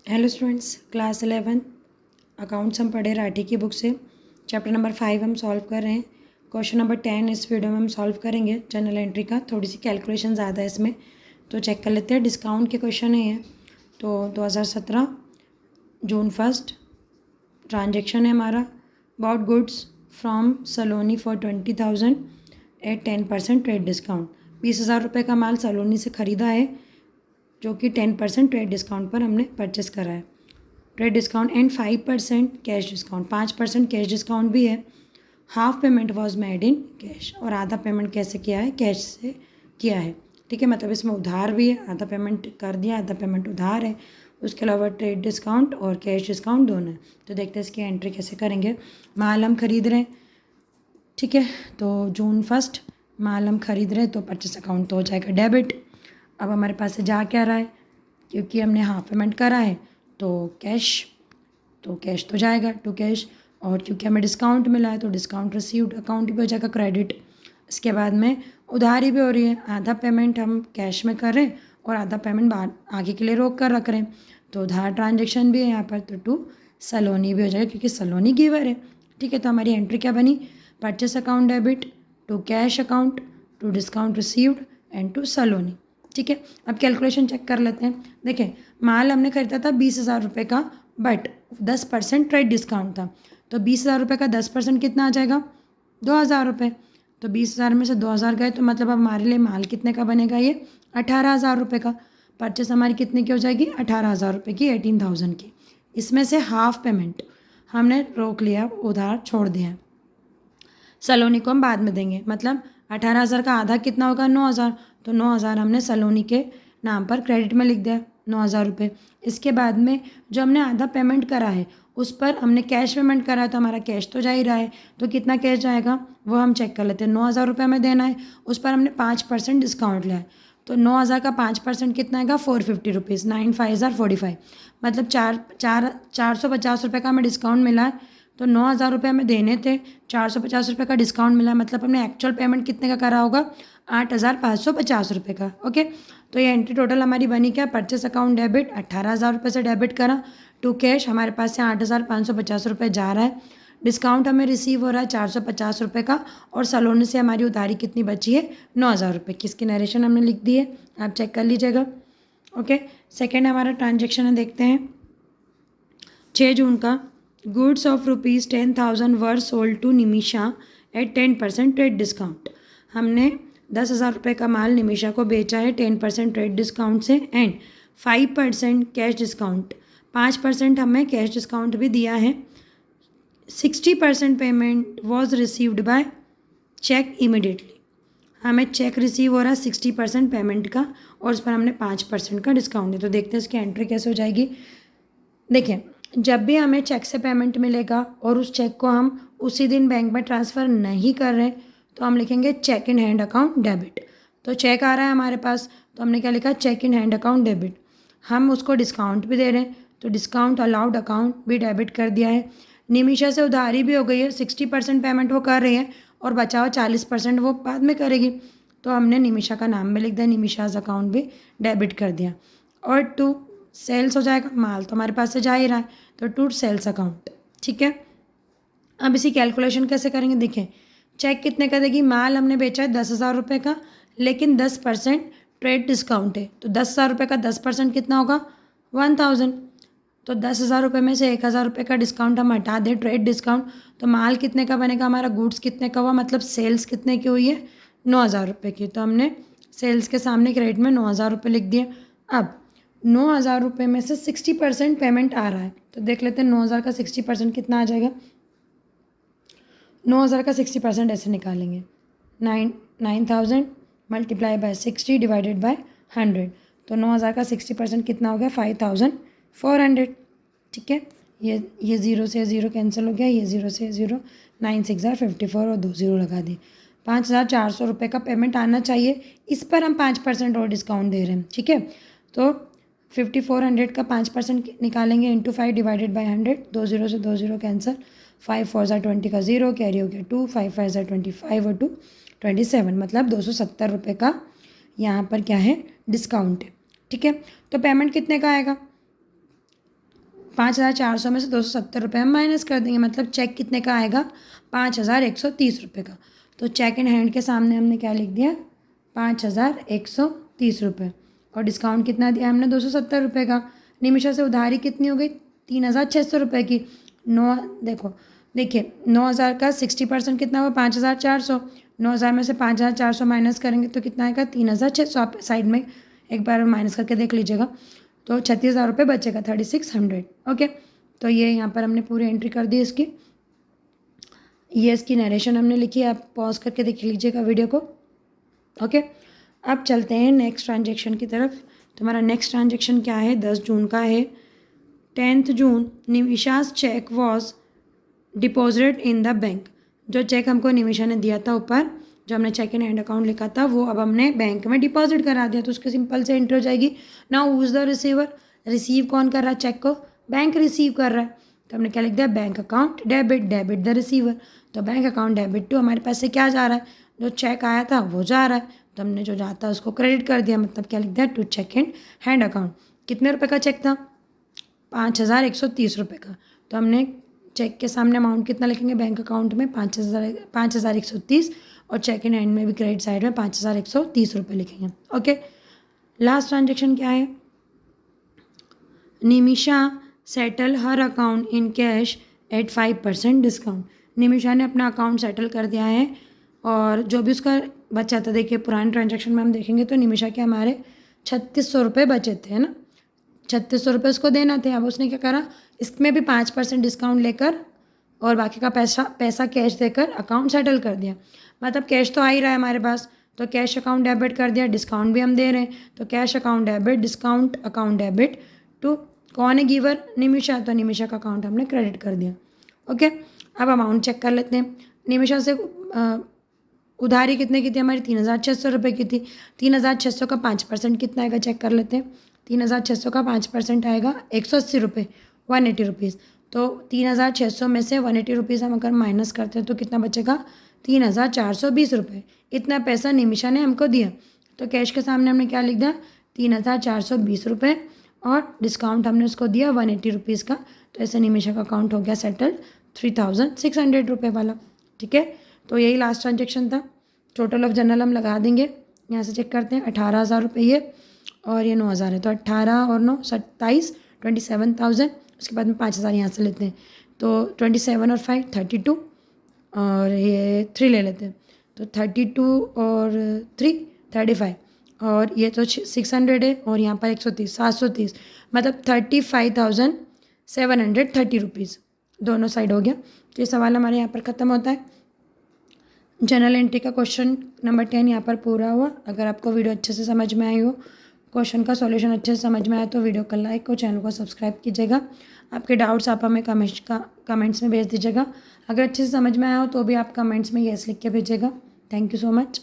Hello students, class 11 accounts हम पढ़े राठी की बुक से। चैप्टर नंबर 5 हम सॉल्व कर रहे हैं। क्वेश्चन नंबर 10 इस वीडियो में हम सॉल्व करेंगे। जनरल एंट्री का थोड़ी सी कैलकुलेशन ज़्यादा है इसमें, तो चेक कर लेते हैं। डिस्काउंट के क्वेश्चन है ये। तो 2017 जून 1 ट्रांजेक्शन है हमारा। Bought goods from Saloni for 20,000 at 10% trade discount. 20,000 रुपये का माल सलोनी से ख़रीदा है, जो कि 10% ट्रेड डिस्काउंट पर हमने परचेस करा है। Trade discount and 5% cash discount, 5% cash discount भी है। Half payment was made in cash, और आधा पेमेंट कैसे किया है? कैश से किया है। ठीक है, मतलब इसमें उधार भी है, आधा पेमेंट कर दिया, आधा पेमेंट उधार है। उसके अलावा ट्रेड डिस्काउंट और कैश डिस्काउंट दोनों है। तो देखते हैं इसकी एंट्री कैसे करेंगे। माल हम खरीद रहे हैं, ठीक है, तो जून 1 माल हम खरीद रहे हैं, तो परचेस अकाउंट तो हो जाएगा डेबिट। अब हमारे पास से जा क्या रहा है, क्योंकि हमने हाफ पेमेंट करा है तो कैश तो जाएगा टू कैश। और क्योंकि हमें डिस्काउंट मिला है तो डिस्काउंट रिसीव्ड अकाउंट भी हो जाएगा क्रेडिट। इसके बाद में उधारी भी हो रही है, आधा पेमेंट हम कैश में कर रहे हैं और आधा पेमेंट आगे के लिए रोक कर रख रहे हैं, तो उधार ट्रांजेक्शन भी है यहाँ पर, तो टू सलोनी भी हो जाएगा क्योंकि सलोनी गिवर है। ठीक है, तो हमारी एंट्री क्या बनी? Purchase account debit, to cash account, to discount received and to Saloni. ठीक है, अब कैलकुलेशन चेक कर लेते हैं। देखें, माल हमने खरीदा था 20,000 रुपये का, बट 10% ट्रेड डिस्काउंट था, तो 20,000 रुपये का 10% कितना आ जाएगा? 2,000 रुपये। तो 20,000 में से 2,000 गए, तो मतलब अब हमारे लिए माल कितने का बनेगा? ये 18,000 रुपये का। परचेस हमारी कितने की हो जाएगी? 18,000 रुपये की, 18,000 की। इसमें से हाफ पेमेंट हमने रोक लिया, उधार छोड़ दिया। सलोनी को हम बाद में देंगे, मतलब 18,000 का आधा कितना होगा? 9,000। तो 9,000 हमने सलोनी के नाम पर क्रेडिट में लिख दिया, 9,000 रुपये। इसके बाद में जो हमने आधा पेमेंट करा है उस पर हमने कैश पेमेंट करा है, तो हमारा कैश तो जा ही रहा है, तो कितना कैश जाएगा वो हम चेक कर लेते हैं। 9,000 रुपये हमें देना है, उस पर हमने 5% डिस्काउंट लिया है, तो 9,000 का 5% कितना आएगा? 450 रुपीज़, 9,545, मतलब 450 रुपये का हमें डिस्काउंट मिला है। तो 9,000 रुपये हमें देने थे, 450 रुपये का डिस्काउंट मिला, मतलब हमने एक्चुअल पेमेंट कितने का करा होगा? 8,550 रुपये का। ओके, तो ये एंट्री टोटल हमारी बनी क्या? परचेस अकाउंट डेबिट 18,000 रुपये से डेबिट करा, टू कैश हमारे पास से 8,550 रुपये जा रहा है, डिस्काउंट हमें रिसीव हो रहा है 450 रुपये का, और सलोनी से हमारी उधारी कितनी बची है? 9,000 रुपये की। इसकी नरेशन हमने लिख दी है, आप चेक कर लीजिएगा। ओके, सेकेंड हमारा ट्रांजेक्शन है, देखते हैं। 6 जून का, goods of ₹10,000 were sold to Nimisha at 10% trade discount. हमने 10,000 रुपये का माल निमिषा को बेचा है 10% ट्रेड डिस्काउंट से एंड 5% कैश डिस्काउंट, 5% हमें कैश डिस्काउंट भी दिया है। 60% payment was received by cheque immediately. हमें चेक रिसीव हो रहा है 60% पेमेंट का, और उस पर हमने 5% का डिस्काउंट है। तो देखते हैं इसकी एंट्री कैसे हो जाएगी। देखिए, जब भी हमें चेक से पेमेंट मिलेगा और उस चेक को हम उसी दिन बैंक में ट्रांसफ़र नहीं कर रहे, तो हम लिखेंगे cheque in hand account debit. तो चेक आ रहा है हमारे पास, तो हमने क्या लिखा? Cheque in hand account debit. हम उसको डिस्काउंट भी दे रहे हैं, तो डिस्काउंट अलाउड अकाउंट भी डेबिट कर दिया है। निमिषा से उधारी भी हो गई है, 60% पेमेंट वो कर रही है और बचा हुआ 40% वो बाद में करेगी, तो हमने निमिषा का नाम भी लिख दिया, निमिषाज अकाउंट भी डेबिट कर दिया। और टू सेल्स हो जाएगा, माल तो हमारे पास से जा ही रहा है, तो टू सेल्स अकाउंट। ठीक है, अब इसी कैलकुलेशन कैसे करेंगे? देखें, चेक कितने का देगी? माल हमने बेचा है 10,000 रुपये का, लेकिन 10% ट्रेड डिस्काउंट है, तो 10,000 रुपये का 10% कितना होगा? 1,000। तो 10,000 रुपये में से 1,000 रुपये का डिस्काउंट हम हटा दें, ट्रेड डिस्काउंट, तो माल कितने का बनेगा हमारा? गुड्स कितने का हुआ, मतलब सेल्स कितने की हुई है? 9,000 रुपये की। तो हमने सेल्स के सामने क्रेडिट में 9,000 रुपये लिख दिए। अब 9,000 रुपये में से 60% पेमेंट आ रहा है, तो देख लेते हैं 9,000 का 60% कितना आ जाएगा। 9,000 का 60% ऐसे निकालेंगे, 9,000 मल्टीप्लाई बाय 60 डिवाइडेड बाय 100, तो 9,000 का 60% कितना हो गया? 5,400। ठीक है, ये ज़ीरो से ज़ीरो कैंसिल हो गया, ये ज़ीरो से ज़ीरो, 9 6 54 और 2 ज़ीरो लगा दिए। 5,400 रुपये का पेमेंट आना चाहिए, इस पर हम 5% और डिस्काउंट दे रहे हैं। ठीक है, तो 5,400 का 5% निकालेंगे, इंटू 5 डिवाइडेड बाई 100, 2 ज़ीरो से 2 ज़ीरो कैंसिल, 5 4 20 का 0 कैरी हो गया 2, 5 5 25 और 2 27, मतलब 270 रुपये का यहाँ पर क्या है? डिस्काउंट है। ठीक है, तो पेमेंट कितने का आएगा? 5,400 में से 270 रुपये हम माइनस कर देंगे, मतलब चेक कितने का आएगा, 5,130 रुपये का। तो चेक इन हैंड के सामने हमने क्या लिख दिया, 5,130 रुपये, और डिस्काउंट कितना दिया हमने, 270 रुपये का। निमिषा से उधारी कितनी हो गई, 3,600 रुपये की। देखिए 9,000 का 60% कितना हुआ, 5,400। 9,000 में से 5,400 माइनस करेंगे तो कितना आएगा, 3,600। आप साइड में एक बार माइनस करके देख लीजिएगा, तो 36,000 रुपये बचेगा, 3,600। ओके, तो ये यहाँ पर हमने पूरी एंट्री कर दी इसकी। ये इसकी नरेशन हमने लिखी है, आप पॉज करके देख लीजिएगा वीडियो को। ओके, अब चलते हैं नेक्स्ट ट्रांजेक्शन की तरफ। तो हमारा नेक्स्ट ट्रांजेक्शन क्या है, 10 जून का है। 10th June Nimisha's cheque was deposited in the bank. जो चेक हमको निमिषा ने दिया था ऊपर, जो हमने चेक इन हैंड अकाउंट लिखा था, वो अब हमने बैंक में डिपॉजिट करा दिया। तो उसके सिंपल से एंट्री हो जाएगी। Now who is the receiver, receive कौन कर रहा है चेक को, बैंक रिसीव कर रहा है। तो हमने क्या लिख दिया, bank account debit, debit the receiver. तो बैंक अकाउंट डेबिट टू हमारे पास से क्या जा रहा है, जो चेक आया था वो जा रहा है, तो हमने जो जाता है उसको क्रेडिट कर दिया, मतलब क्या लिख दिया, to cheque in hand account. कितने रुपये का चेक था, 5,130 रुपये का। तो हमने चेक के सामने अमाउंट कितना लिखेंगे, बैंक अकाउंट में 5,130, और चेक इन हैंड में भी क्रेडिट साइड में 5,130 रुपये लिखेंगे। ओके, लास्ट ट्रांजेक्शन क्या है, Nimisha settle her account in cash at 5% discount. Nimisha ने अपना अकाउंट सेटल कर दिया है, और जो भी उसका बचा था, देखिए पुराने ट्रांजेक्शन में हम देखेंगे तो निमिषा के हमारे 3,600 रुपये बचे थे, है ना, 3,600 रुपये उसको देना थे। अब उसने क्या करा, इसमें भी 5% डिस्काउंट लेकर और बाकी का पैसा कैश देकर अकाउंट सेटल कर दिया। मतलब कैश तो आ ही रहा है हमारे पास, तो कैश अकाउंट डेबिट कर दिया, डिस्काउंट भी हम दे रहे हैं, तो cash account debit, discount account debit to कौन है गिवर, निमिषा। तो निमिषा का अकाउंट हमने क्रेडिट कर दिया। ओके, अब अमाउंट चेक कर लेते हैं। निमिषा से उधारी कितने की थी हमारी, 3,600 रुपये की थी। 3,600 का 5% कितना आएगा, चेक कर लेते हैं। 3,600 का 5% आएगा 180 रुपये, 180 रुपीज़। तो 3,600 में से 180 रुपीज़ हम अगर माइनस करते हैं तो कितना बचेगा, 3,420 रुपये। इतना पैसा निमिषा ने हमको दिया, तो कैश के सामने हमने क्या लिख दिया, 3,420 रुपये, और डिस्काउंट हमने उसको दिया 180 रुपीज़ का। तो ऐसे निमिषा का अकाउंट हो गया सेटल 3,600 रुपये वाला। ठीक है, तो यही लास्ट ट्रांजेक्शन था। टोटल ऑफ जनरल हम लगा देंगे, यहाँ से चेक करते हैं, 18,000 रुपये ये, और ये 9,000 है, तो 18 और 9 27, 27,000। उसके बाद में 5,000 यहाँ से लेते हैं, तो 27 और 5 32, और ये 3 ले लेते हैं, तो 32 और 3 35, और ये तो 600 है, और यहाँ पर 130, 730, मतलब 35,730 रुपीज़ दोनों साइड हो गया। तो ये सवाल हमारे यहाँ पर ख़त्म होता है। जनरल एंट्री का क्वेश्चन नंबर 10 यहाँ पर पूरा हुआ। अगर आपको वीडियो अच्छे से समझ में आई हो, क्वेश्चन का सॉल्यूशन अच्छे से समझ में आया, तो वीडियो को लाइक और चैनल को सब्सक्राइब कीजिएगा। आपके डाउट्स आप हमें कमेंट्स में भेज दीजिएगा। अगर अच्छे से समझ में आया हो तो भी आप कमेंट्स में येस लिख के भेजिएगा। Thank you so much.